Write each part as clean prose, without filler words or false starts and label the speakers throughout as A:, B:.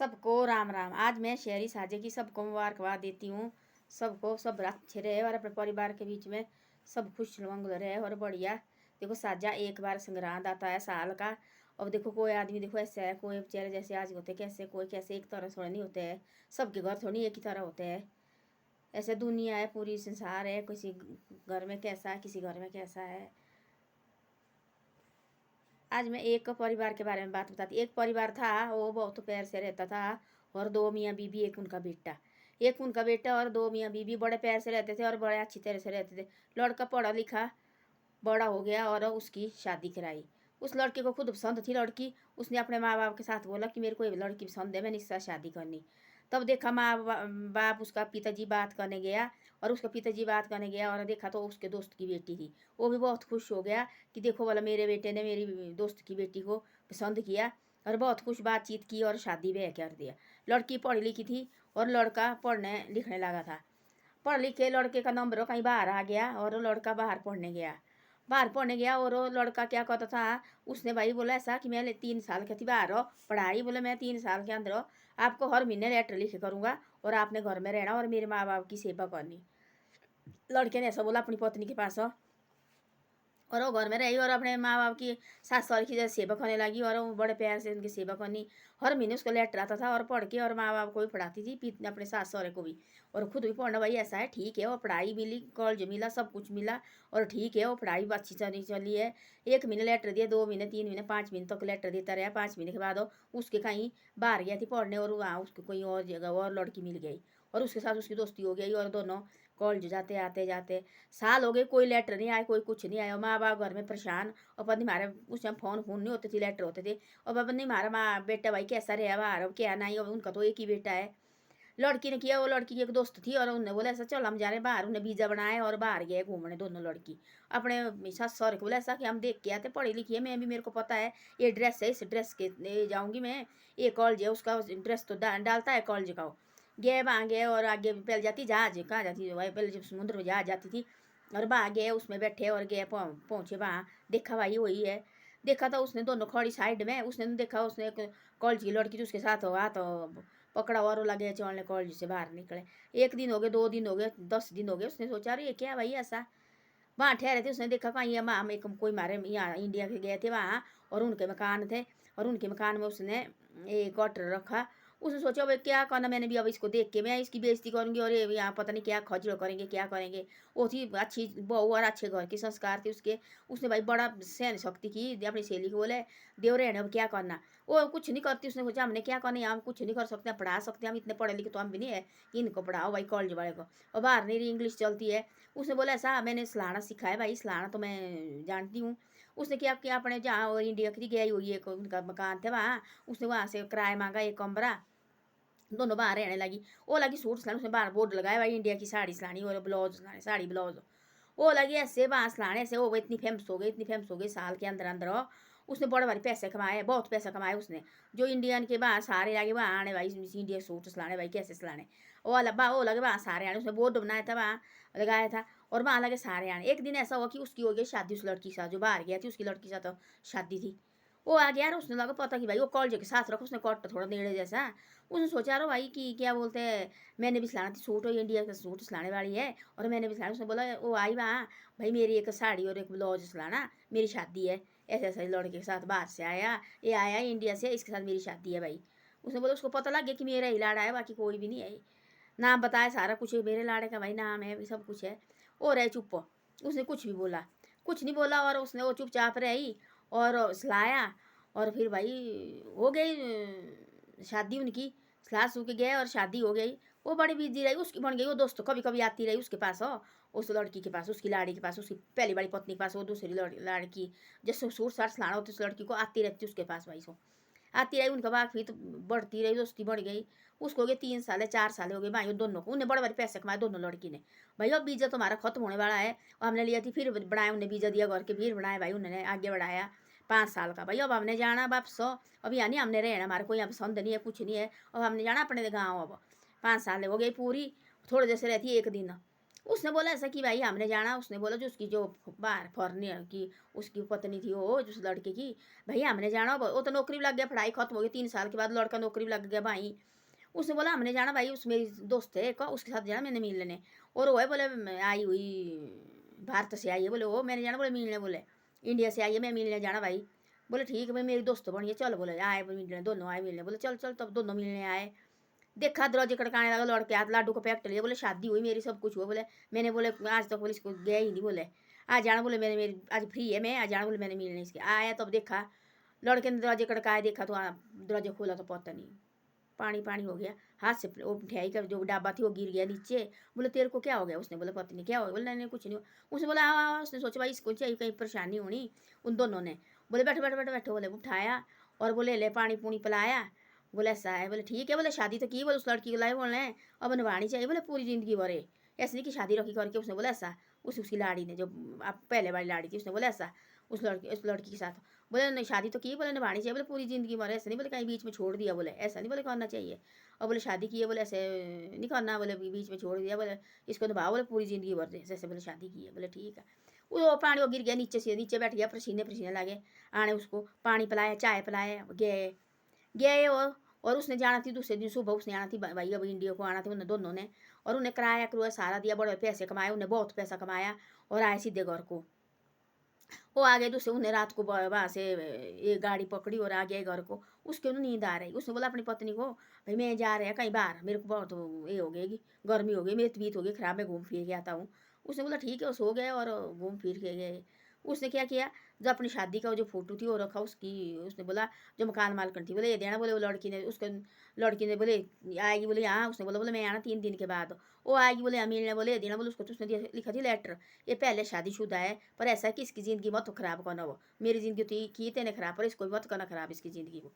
A: सबको राम राम। आज मैं शहरी साझे की सबको मुबारकबाद देती हूँ। सबको सब अच्छे रहे और अपने परिवार के बीच में सब खुश मंगल रहे और बढ़िया। देखो साझा एक बार संग्रांद आता है साल का। अब देखो कोई आदमी देखो ऐसा है, कोई बेचारे जैसे आज होते कैसे, कोई कैसे एक तरह थोड़े नहीं होते हैं। सबके घर थोड़ी एक ही तरह होते हैं। ऐसे दुनिया है, पूरी संसार है, किसी घर में कैसा है, किसी घर में कैसा है। आज मैं एक परिवार के बारे में बात बताती। एक परिवार था, वो बहुत प्यार से रहता था और दो मियाँ बीबी, एक उनका बेटा और दो मियाँ बीबी बड़े प्यार से रहते थे और बड़े अच्छी तरह से रहते थे। लड़का पढ़ा लिखा बड़ा हो गया और उसकी शादी कराई। उस लड़के को खुद पसंद थी लड़की। उसने अपने माँ बाप के साथ बोला कि मेरे को ये लड़की पसंद है, मैंने इसके साथ शादी करनी। तब देखा माँ बाप, उसका पिताजी बात करने गया और देखा तो उसके दोस्त की बेटी थी। वो भी बहुत खुश हो गया कि देखो बोला मेरे बेटे ने मेरी दोस्त की बेटी को पसंद किया, और बहुत खुश बातचीत की और शादी ब्याह कर दिया। लड़की पढ़ी लिखी थी और लड़का पढ़ने लिखने लगा था। पढ़ लिख के लड़के का नंबर कहीं बाहर आ गया और लड़का बाहर पढ़ने गया और वो लड़का क्या कहता था, उसने भाई बोला ऐसा कि मैं 3 साल की थी बाहर हो पढ़ाई, बोले मैं 3 साल के अंदर आपको हर महीने लेटर लिखे करूँगा और आपने घर में रहना और मेरे माँ बाप की सेवा करनी। लड़के ने ऐसा बोला अपनी पत्नी के पास और वो घर में रही और अपने माँ बाप की सास ससुर की जैसे सेवा करने लगी और वो बड़े प्यार से उनकी सेवा करनी। हर महीने उसको लेटर आता था और पढ़ के और माँ बाप को भी पढ़ाती थी, अपने सास ससुर को भी और खुद भी पढ़ना। भाई ऐसा है, ठीक है, वो पढ़ाई मिली, कॉलेज मिला, सब कुछ मिला और ठीक है, वो पढ़ाई अच्छी चली है। 1 महीने लेटर दिया, 2 महीने, 3 महीने, 5 महीने तक लेटर देता रहा। 5 महीने के बाद उसके कहीं बाहर गया थी पढ़ने और वहाँ उसको कोई और जगह और लड़की मिल गई और उसके साथ उसकी दोस्ती हो गई और दोनों कॉलेज जाते आते जाते साल हो गए, कोई लेटर नहीं आया, कोई कुछ नहीं आया। माँ बाप घर में परेशान और पत्नी मारे उस टाइम फोन नहीं होते थे, लेटर होते थे। और पत्नी मारा माँ बेटा भाई कैसा रहा बाहर, क्या नहीं, अब उनका तो एक ही बेटा है। लड़की ने किया, वो लड़की की एक दोस्त थी और उन्होंने बोला ऐसा चल हम जा रहे हैं बाहर। उन्हें वीजा बनाए और बाहर गए घूमने दोनों लड़की। अपने सास सहुरे को बोला ऐसा कि हम देख के आते, पढ़ी लिखी है मैं भी, मेरे को पता है ये ड्रेस है, इस ड्रेस के जाऊँगी मैं, ये कॉलेज है उसका ड्रेस तो डालता है कॉलेज का। गए वहाँ गए और आगे पहले जाती जहाज, कहाँ जाती भाई, पहले जब समुद्र में जहाज जाती थी और वहाँ गए उसमें बैठे और गए पहुँचे वहाँ, देखा भाई वही है। देखा तो उसने दोनों खड़ी साइड में, उसने देखा, उसने एक कॉलेज की लड़की थी उसके साथ हुआ तो पकड़ा और लगे चलने, कॉलेज से बाहर निकले। 1 दिन हो गए, 2 दिन हो गए, 10 दिन हो गए। उसने सोचा अरे ये क्या भाई ऐसा। वहाँ ठहरे थे, उसने देखा कहीं हम एक कोई मारे यहाँ इंडिया के गए थे वहाँ और उनके मकान थे और उनके मकान में उसने एक क्वार्टर रखा। उसने सोचा भाई क्या करना, मैंने भी अब इसको देख के मैं इसकी बेइज्जती करूँगी और ये यहाँ पता नहीं क्या खजल करेंगे, क्या करेंगे। वो थी अच्छी बहू और अच्छे घर के संस्कार थे उसके। उसने भाई बड़ा सहन शक्ति की, अपनी सहेली को बोले देव रहे अब क्या करना। वो कुछ नहीं करती, उसने सोचा हमने क्या करना, हम कुछ नहीं कर सकते, पढ़ा सकते, हम इतने पढ़े लिखे तो हम भी नहीं है, इनको पढ़ाओ भाई कॉलेज वाले को। और बाहर नहीं इंग्लिश चलती है। उसने बोला ऐसा मैंने सलाना सीखा है भाई, सलाना तो मैं जानती हूँ। उसने क्या किया, अपने जहाँ वो इंडिया की गई हुई एक उनका मकान थे वहाँ, उसने वहाँ से किराया मांगा एक कमरा। दोनों बाहर रहने लगी। वो लगी सूट सिलाने, उसने बाहर बोर्ड लगाया भाई इंडिया की साड़ी सिलानी और ब्लाउज सिलाने, साड़ी ब्लाउज। वो लगी ऐसे वहाँ सिलाने से, वो इतनी फेमस हो गई, इतनी फेमस हो गई साल के अंदर अंदर हो। उसने बड़े भारी पैसे कमाए, बहुत पैसा कमाए उसने। जो इंडियन के बाहर सारे लगे वहाँ आने भाई इंडिया सूट सिलाने भाई कैसे सिलाने। वो लगे वहाँ सारे आने, उसने बोर्ड बनाया था वहाँ लगाया था और वहाँ लगे सारे आने। एक दिन ऐसा हुआ कि उसकी हो गई शादी उस लड़की के साथ जो बाहर गया थी, उसकी लड़की के साथ शादी थी। वो आ गया यार, उसने लगा पता कि भाई वो कॉलेज के साथ रखो, उसने कॉट थोड़ा नेड़े जैसा। उसने सोचा रो भाई कि क्या बोलते हैं, मैंने भी सिलाना थी सूट, और इंडिया का सूट सिलाने वाली है और मैंने भी सिलाना। उसने बोला वो आई वहाँ भाई मेरी एक साड़ी और एक ब्लाउज सिलाना, मेरी शादी है। ऐसे ऐसे लड़के के साथ बाहर से आया, ये आया इंडिया से, इसके साथ मेरी शादी है भाई। उसने बोला उसको पता लग गया कि मेरा ही लाड़ा है, बाकी कोई भी नहीं है। नाम बताया सारा कुछ मेरे लाड़े का भाई नाम है, सब कुछ है। वो रहे चुप, उसने कुछ नहीं बोला और उसने वो चुपचाप रही और सिलाया। और फिर भाई हो गई शादी उनकी, सलाह सू के गए और शादी हो गई। वो बड़ी बिजी रही, उसकी बन गई वो दोस्त, कभी कभी आती रही उसके पास हो, उस लड़की के पास, उसकी लाड़ी के पास, उसकी पहली बड़ी पत्नी के पास। वो दूसरी लड़की जैसे सूट साट सिलाना होती उस लड़की को आती रहती उसके पास भाई सो आती रही। उनका बात फिर तो बढ़ती रही, दोस्ती बढ़ गई। उसको हो गए 3 साल 4 साल हो गए भाई दोनों को। उन्हें बड़े बड़े पैसे कमाए दोनों लड़की ने। भाई अब वीज़ा तो हमारा खत्म होने वाला है और हमने लिया थी, फिर बढ़ाया उन्हें वीज़ा दिया घर के, फिर बढ़ाया भाई उन्होंने आगे बढ़ाया 5 साल का। भाई अब हमने जाना वापस अब यहाँ नहीं हमने रहना, हमारे कोई यहाँ पसंद नहीं है, कुछ नहीं है। अब हमने जाना अपने गाँव। अब 5 साल हो गई पूरी, थोड़े जैसे रहती 1 दिन उसने बोला ऐसा कि भाई हमने जाना, उसने बोला जो उसकी जो बाहर फॉरन की उसकी पत्नी थी वो उस लड़के की, भाई हमने जाना, वो तो नौकरी भी लग गया, पढ़ाई खत्म हो गई, 3 साल के बाद लड़का नौकरी भी लग गया भाई। उसने बोला हमने जाना भाई, उस मेरी दोस्त है का उसके साथ जाना मैंने मिलने। और वो है बोले आई हुई भारत से आई है, बोले वो मैंने जाना, बोले मिलने, बोले इंडिया से आई है मैं मिलने जाना भाई। बोले ठीक है भाई मेरी दोस्त बनी है, चल बोले आए मिलने, दोनों आए मिलने, बोले चल चल, तब दोनों मिलने आए। देखा दरवाजे खड़काने लगा, लड़के हाथ लाडू को पैक लिया, बोले शादी हुई मेरी, सब कुछ हुआ, बोले मैंने, बोले आज तक बोले इसको गया ही नहीं, बोले आज जाना, बोले मैंने मेरी आज फ्री है मैं आज जाना, बोले मैंने मिलने इसके आया। तब देखा लड़के ने दरवाजे खड़काए, देखा तो दरवाजा खोला तो पता नहीं, पानी पानी हो गया, हाथ से वो मिठाई का जो डब्बा थी वो गिर गया नीचे। बोले तेरे को क्या हो गया, उसने बोला पता नहीं क्या हो गया, बोले नहीं नहीं कुछ नहीं हुआ। उसने बोला हाँ, उसने सोचा भाई इसको चाहिए कहीं परेशानी होनी, उन दोनों ने बोले बैठो बैठो बैठो बैठो, बोले उठाया और बोले ले पानी पूनी पिलाया। बोले ऐसा है, बोले ठीक है, बोले शादी तो की, बोले उस लड़की को लाए, बोल रहे हैं अब निभानी चाहिए, बोले पूरी जिंदगी भरे, ऐसे नहीं कि शादी रखी करके। उसने बोला ऐसा, उसकी लाड़ी ने जो आप पहले वाली लाड़ी थी, उसने बोला ऐसा उस लड़की के साथ। बोले नहीं शादी तो की, बोले निभानी चाहिए, बोले पूरी जिंदगी भर, ऐसे नहीं बोले कहीं बीच में छोड़ दिया, बोले ऐसा नहीं बोले करना चाहिए। और बोले शादी की है, बोले ऐसे नहीं करना, बोले बीच में छोड़ दिया, बोले इसको निभाओ, बोले पूरी जिंदगी भर जैसे बोले शादी की है, बोले ठीक है। वो पानी वो गिर गया नीचे से, नीचे बैठ गया, पसीने पसीने लगे आने, उसको पानी पिलाया, चाय पिलाया, गए गए। और उसने जाना थी दूसरे दिन सुबह, उसने आना थी भाई, अब इंडिया को आना था उन्हें दोनों ने। और उन्हें किराया क्रुआ सारा दिया, बड़े पैसे कमाए, उन्हें बहुत पैसा कमाया और आए सीधे घर को। वो आ गए दूसरे, उन्हें रात को वहाँ से एक गाड़ी पकड़ी और आ गए घर को। उसके उन्हें नींद आ रही, उसने बोला अपनी पत्नी को भाई मैं जा रहा है कहीं बाहर, मेरे को बहुत ये हो गई गर्मी हो गई, मेरी तबीयत हो गई खराब, मैं घूम फिर के आता हूँ। उसने बोला ठीक है, वो सो गए और घूम फिर के गए। उसने क्या किया, जो अपनी शादी का जो फोटो थी वो रखा उसकी, उसने बोला जो मकान मालकन थी, बोले ये देना, बोले वो लड़की ने उसके लड़की ने बोले आएगी, बोले हाँ, उसने बोला बोले मैं आना 3 दिन के बाद। वो आएगी, बोले अमीर ने बोले ये देना, बोले उसको तो उसने लिखा थी लेटर, ये पहले शादीशुदा है पर ऐसा है कि इसकी ज़िंदगी मत खराब करना, वो मेरी ज़िंदगी तो की तेने खराब, पर इसको भी मत करना खराब इसकी ज़िंदगी को।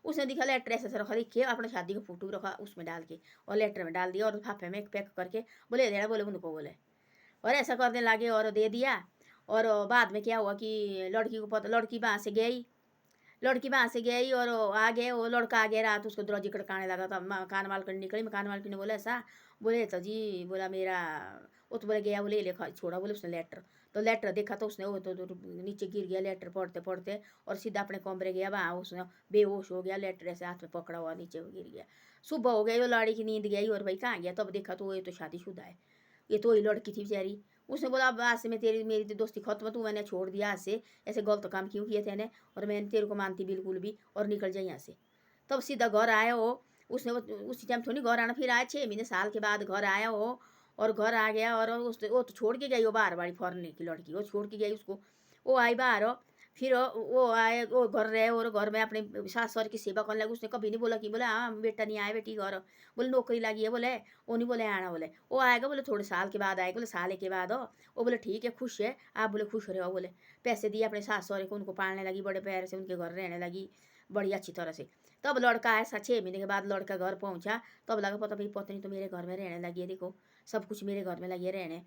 A: उसने दिखा लेटर ऐसा रखा, लिखे अपने शादी का फोटो रखा उसमें डाल के और लेटर में डाल दिया और लिफाफे में पैक करके बोले देना, बोले उनको बोले। और ऐसा करने लगे और दे दिया। और बाद में क्या हुआ कि लड़की को पता, लड़की वहाँ से गई, लड़की वहाँ से गई और आ गए, वो लड़का आ गया रात, उसको दरवाजे खड़काने लगा, तो मकान मालकिन निकली, मकान मालकिन ने बोला ऐसा, बोले तो जी बोला मेरा, वो तो बोले गया, बोले लिखा छोड़ा, बोले उसने लेटर। तो लेटर देखा तो उसने वो तो नीचे गिर गया लेटर पढ़ते पढ़ते और सीधा अपने कमरे गया, वहाँ उसने बेहोश हो गया, लेटर ऐसे हाथ में पकड़ा हुआ नीचे गिर गया। सुबह हो गई, वो लाड़ी की नींद गई और भाई कहाँ गया, तब देखा तो ये तो शादीशुदा है, ये तो वही लड़की थी बेचारी। उसने बोला अब आज से मैं तेरी मेरी तो दोस्ती खत्म, तू मैंने छोड़ दिया आज से, ऐसे गलत काम क्यों किए थे ने, और मैं तेरे को मानती बिल्कुल भी, और निकल जाए यहाँ से। तब सीधा घर आया वो, उसने उसी टाइम थोड़ी घर आना, फिर आया 6 महीने साल के बाद घर आया वो। और घर आ गया और उसने वो तो छोड़ के गई, वो बाहर वाली फॉरन की लड़की, वो छोड़ के गई उसको। वो आई बाहर फिर वो आए, वो घर रहे और घर में अपने सास ससुर की सेवा करने लगे। उसने कभी नहीं बोला कि बोले हाँ बेटा नहीं आया बेटी घर, बोले नौकरी लगी है, बोले वो नहीं बोले आना, बोले वो आएगा, बोले थोड़े साल के बाद आएगा, बोले साल के बाद हो। वो बोले ठीक है खुश है आप, बोले खुश रहो, बोले पैसे दिए अपने सास सहुरे को, उनको पालने लगी, बड़े प्यार से उनके घर रहने लगी बड़ी अच्छी तरह से। तब लड़का आया 6 महीने के बाद लड़का घर पहुंचा, तब लगा पता भाई पत्नी तो मेरे घर में रहने लगी है, देखो सब कुछ मेरे घर में लगी है रहने।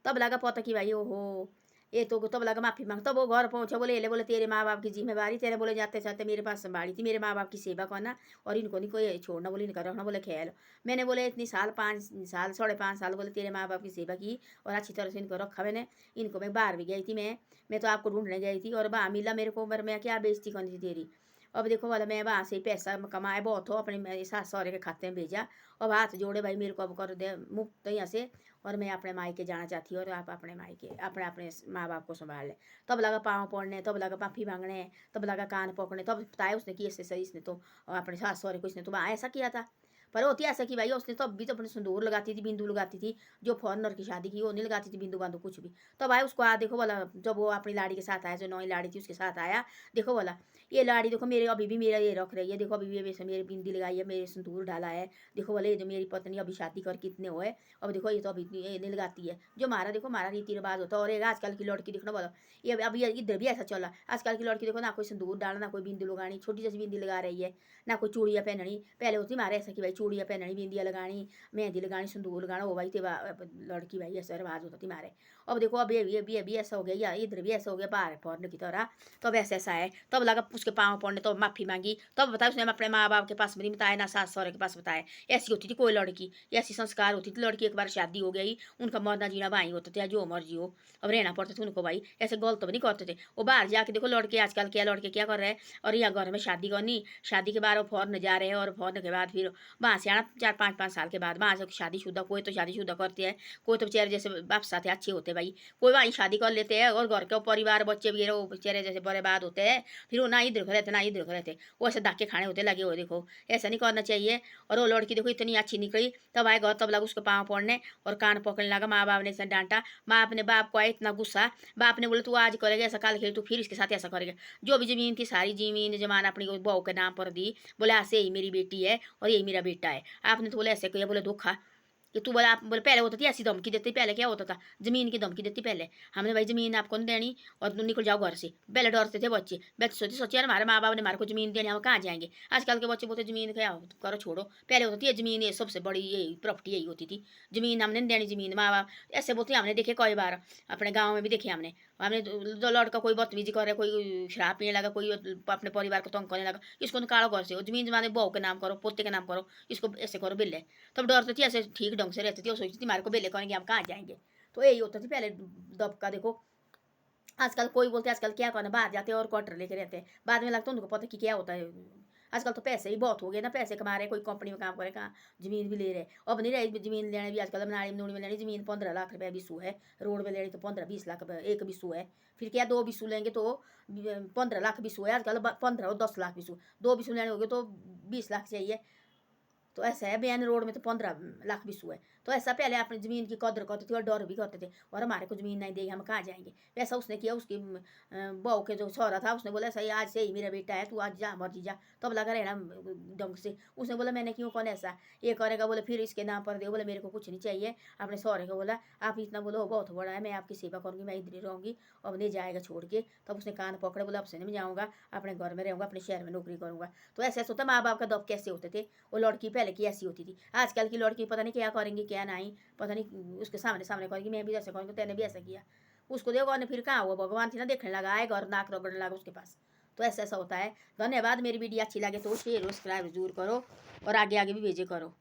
A: तब लगा पता कि भाई ओहो ये तो, तब लगा माफ़ी मांग। तब वो घर पहुंचा, बोले ले, बोले तेरे माँ बाप की जिम्मेवारी, तेरे बोले जाते जाते मेरे पास संभाली थी, मेरे माँ बाप की सेवा करना और इनको नहीं कोई छोड़ना, बोले इनका रखना, बोले ख्याल। मैंने बोले इतनी साल 5 साल 5.5 साल बोले तेरे माँ बाप की सेवा की और अच्छी तरह से इनको रखा मैंने। इनको मैं बाहर भी गई थी, मैं तो आपको ढूंढने गई थी और वहाँ मिला मेरे को, पर मैं क्या बेइज्जती करनी थी तेरी। अब देखो वाला मैं वहाँ से पैसा कमाए बहुत हो, अपने मेरे सास सहुरे के खाते में भेजा। अब हाथ जोड़े भाई मेरे को अब कर दे मुफ्त यहाँ से, और मैं अपने मायके जाना चाहती हूँ और आप अपने मायके अपने अपने माँ बाप को संभाल ले। तब लगा पाँव पड़ने, तब लगा माफ़ी मांगने, तब लगा कान पकड़ने, तब बताया उसने कि ऐसे सही इसने तो अपने सास सहुरे को इसने तो ऐसा किया था। पर होती ऐसा कि भाई उसने तो अब भी तो अपने सिंदूर लगाती थी, बिंदु लगाती थी, जो फॉरनर की शादी की वो नहीं लगाती थी बिंदु बांदू कुछ भी। तो भाई उसको देखो बोला, जब वो अपनी लाड़ी के साथ आया, जो नई लाड़ी थी उसके साथ आया, देखो बोला ये लाड़ी देखो मेरे अभी भी मेरा ये रख रही है, देखो अभी भी मेरे बिंदी लगाई है, मेरे सिंदूर डाला है, देखो बोले ये जो मेरी पत्नी अभी शादी कर कितने हुए, अब देखो ये तो अभी ये नहीं लगाती है, जो हमारा देखो हमारा रीति रिवाज होता है। और एक आजकल की लड़की देखना बोलो, ये अभी इधर भी ऐसा चला, आजकल की लड़की देखो ना कोई सिंदूर डालना, ना कोई बिंदी लगानी, छोटी जैसी बिंदी लगा रही है, ना कोई चूड़ियाँ पहननी। पहले होती हमारे ऐसा कि भाई चूड़ियाँ पहननी, बिंदिया लगानी, मेहंदी लगानी, सिंदूर लगाना, वो भाई तेवा लड़की भाई ऐसा रिवाज होता थी मारे। अब देखो अब ये भी ऐसा हो गया, या इधर भी ऐसा हो गया बाहर पढ़ने की तरह। तब ऐसा ऐसा है, तब लगा उसके पाँव पड़ने, तो माफ़ी मांगी, तब बताया उसने अपने माँ बाप के पास नहीं बताया, ना सास सहुरे के पास बताया। ऐसी होती थी कोई लड़की, ऐसी संस्कार होती थी लड़की। एक बार शादी हो गई, उनका मरना जीना वहीं होता था, जो मर्जी हो, अब रहना पड़ता था उनको भाई। ऐसे गलत तो नहीं करते थे वो। बाहर जाके देखो लड़के आजकल क्या, लड़के क्या कर रहे हैं, और यहाँ घर में शादी करनी, शादी के बाद वो फौरन जा रहे हैं, और फौरन के बाद फिर वहाँ से आना 4-5 साल के बाद। वहाँ से शादीशुदा, कोई तो शादीशुदा करते हैं, कोई तो बेचारे जैसे बाप साथ अच्छे होते भाई, कोई वहीं शादी कर लेते हैं, और घर के परिवार बच्चे भी वो बेचारे जैसे बर्बाद होते हैं। फिर वो ना इधर को रहते ना इधर को रहते, वो ऐसे धक्के खाने होते लगे हो। देखो ऐसा नहीं करना चाहिए। और वो लड़की देखो इतनी अच्छी निकली, तब आए घर, तब लगा उसके पाँव पड़ने और कान पकड़ने लगा। माँ बाप ने इसे डांटा, माँ अपने बाप को आया इतना गुस्सा, बाप ने बोला तू आज करेगा ऐसा, कल खेल तू फिर इसके साथ ऐसा करेगा। जो भी जमीन थी सारी जमीन जमान अपनी बहू के नाम पर दी। बोले ऐसे ही मेरी बेटी है और यही मेरा बेटा है। आपने तो बोले ऐसे किया, बोले धोखा कि तू बोला, आप बोले पहले होता थी ऐसी धमकी देती, पहले क्या होता था, जमीन की धमकी देती पहले। हमने भाई जमीन आपको नहीं देनी और तुम निकल जाओ घर से, पहले डरते थे बच्चे। मैं सोचे यार हमारे माँ बाप ने हमारे को जमीन देनी, हम कहाँ जाएंगे। आजकल के बच्चे बोलते जमीन क्या करो छोड़ो। पहले होती थी जमीन, ये सबसे बड़ी यही प्रॉपर्टी यही होती थी, जमीन हमने नहीं देनी। जमीन माँ बाप ऐसे बोलते, हमने देखे कई बार अपने गाँव में भी देखे हमने। हमने जो लड़का कोई बदतमीजी करे, कोई शराब पीने लगा, कोई अपने परिवार को तंग करने लगा, इसको निकालो घर से। जमीन जमाने बहू के नाम करो, पोते के नाम करो, इसको ऐसे करो बिल्ले। तब डरती थी, ऐसे ठीक ढंग से रहती थी, और सोचती थी हमारे को बेले करेंगे हम कहाँ जाएंगे। तो यही होता थी पहले दबका। देखो आजकल कोई बोलते आजकल क्या करना, बाहर जाते हैं और क्वार्टर लेके रहते हैं, बाद में लगता है उनको पता कि क्या होता है। आजकल तो पैसे ही बहुत हो गए ना, पैसे कमा रहे, कोई कंपनी में काम करे, कहाँ जमीन भी ले रहे। अब नहीं रही जमीन लेने भी आजकल, नाड़ी नूड़ी में लेनी जमीन 15 लाख रुपये बिस्सू है, रोड में लेनी तो 15-20 लाख एक बिस्सू है। फिर क्या 2 बिस्सू लेंगे तो 15 लाख बिस्सू है आजकल, 15 और 10 लाख बिस्सू, 2 बिस्सू लेने होंगे तो 20 लाख चाहिए। तो ऐसा है बयान रोड में तो 15 लाख बिस्सू है। तो ऐसा पहले अपनी ज़मीन की कदर करते थे और डर भी करते थे, और हमारे को ज़मीन नहीं देगी हम कहाँ जाएंगे। वैसा उसने किया, उसकी बहू के जो सौरा था उसने बोला सही आज से ही मेरा बेटा है, तू आज जा मर्जी जा। तब लगा रहना ढंग से। उसने बोला मैंने क्यों कौन ऐसा ये करेगा, बोले फिर इसके नाम पर दे। बोले मेरे को कुछ नहीं चाहिए। अपने सौरे को बोला आप इतना बोलो बहुत बड़ा है, मैं आपकी सेवा करूँगी, मैं इधर ही रहूँगी, अब नहीं जाएगा छोड़ के। तब उसने कान पकड़े, बोला अब से नहीं जाऊँगा, अपने घर में रहूँगा, अपने शहर में नौकरी करूँगा। तो ऐसे ऐसा होता माँ बाप का दब कैसे होते थे। वो लड़की पहले की ऐसी होती थी, आजकल की लड़की पता नहीं क्या करेंगी क्या नहीं, पता नहीं उसके सामने सामने करेंगी मैं भी ऐसा करूँगी, तेने भी ऐसा किया। उसको देखो ने फिर कहाँ हुआ, भगवान थी ना देखने लगा, आए घर नाक रगड़ने लगा उसके पास। तो ऐसा ऐसा होता है। धन्यवाद। मेरी वीडियो अच्छी लगे तो शेयर सब्सक्राइब जरूर करो, और आगे आगे भी भेजे करो।